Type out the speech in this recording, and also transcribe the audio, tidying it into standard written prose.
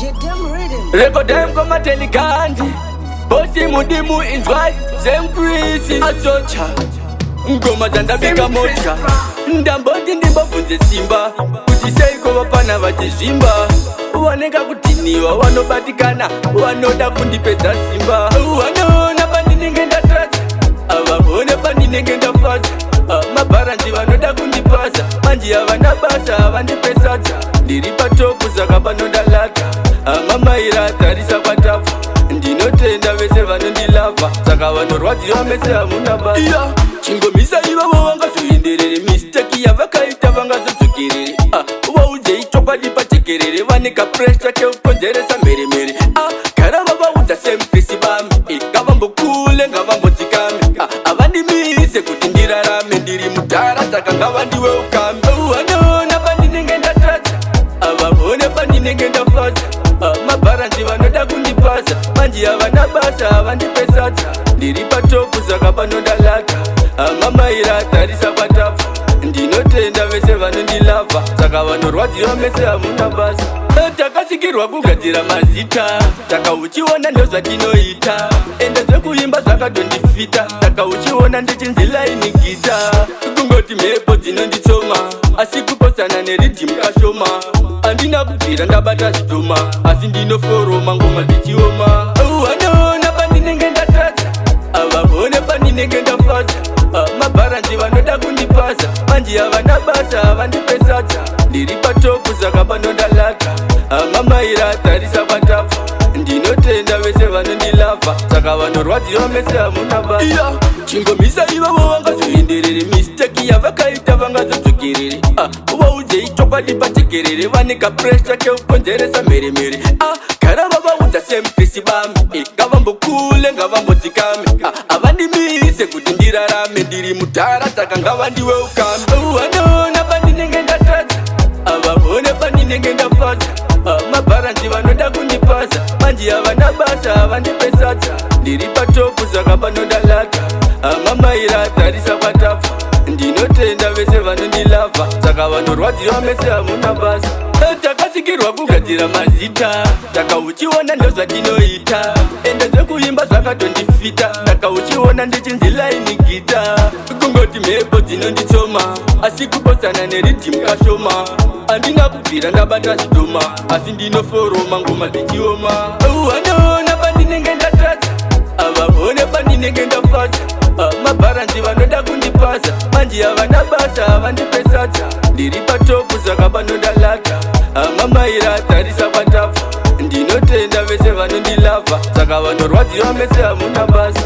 Jidim Riddim. Record them come and tell the Gunz. Bossy Mudimu is right. Samcris asocha. Ngoma zanda bika mocha. Ndamboti ndimbafunze simba. Kutiseiko vapana vachizvimba. Waneka kutiniwa wanobatikana. Wanoda kundipedza simba. Wanoona pandinenge ndatadza. Avavone pandinenge ndafadza. Mabaranzi vanoda kundipasa. Manji havana basa havandipesadza. Ndiri patopu saka panodalata. Mamaira tarisa kwatafa. Ndinotenda vese vanondilava. Saka vanorwadziwa mese hamuna basa. Chingomisa ivavo vangazoenderere. Mistake yavakaita vangazodzokerere. Vaudze ichokwadi pachekerere. Vaneka pressure keukonzeresa mheremhere. Gara vavaudza Samcris vami. Ngavambokule ngavambodzikame. Havandimise kuti ndirarame. Ndiri mudhara saka ngavandiwe ukame. Vanoona pandinenge ndatadza. Avavone pandinenge ndafadza. Mabaranzi vanoda kundipasa. Manji havana basa havandipesadza. Ndiri patopu saka panodalata. Mamaira tarisa kwatafa. Ndinotenda vese vanondilava. Saka vanorwadziwa mese hamuna basa. Takasikirwa kugadzira mazita. Saka uchiona ndozvatinoita. Ende zvekuimba zvakatondifita. Saka uchiona ndichinzilaini gita. Kungoti mhepo dzinonditsoma. Asi kuposana neriddim kashoma. Andina kubvira ndabata zvitoma. Asi ndinoforoma ngoma dzichioma. Wanoona pandinenge ndatadza. Avavone pandinenge ndafadza. Mabaranzi vanoda kundipasa. Manji havana basa havandipesadza. Ndiri patopu saka panodalata. Mamaira tarisa kwatafa. Ndinotenda vese vanondilava. Saka vanorwadziwa mese hamuna basa. Chingomisa ivavo vangazoenderere. Mistake yavakaita vangazodzokerere. Vaudze ichokwadi pachekerere. Vaneka pressure keukonzeresa mheremhere. Gara vavaudza Samcris vami. Ngavambokule ngavambodzikame. Havandimise kuti ndirarame. Ndiri mudhara saka ngavandiwe ukame. Wanoona pandinenge ndatadza. Avavone pandinenge ndafadza. Mabaranzi vanoda kundipasa. Manji havana basa havandipesadza. Ndiri patopu saka panodalata. Mamaira tarisa kwatafa. Ndinotenda vese vanondilava. Saka vanorwadziwa mese hamuna basa. Takasikirwa kugadzira mazita. Saka uchiona ndozvatinoita. Ende zvekuimba zvakatondifita. Saka uchiona ndichinzilaini gita. Kungoti mhepo dzinonditsoma. Asi kuposana neriddim kashoma. Andina kubvira ndabata zvitoma. Asi ndinoforoma ngoma dzichioma. Wanoona pandinenge ndatadza. Avavone pandinenge ndafadza. Mabaranzi vanoda kundipasa. Manji havana basa havandipesadza. Ndiri patopu saka panodalata. Mamaira tarisa kwatafa. Ndinotenda vese vanondilava. Saka vanorwadziwa mese hamuna basa.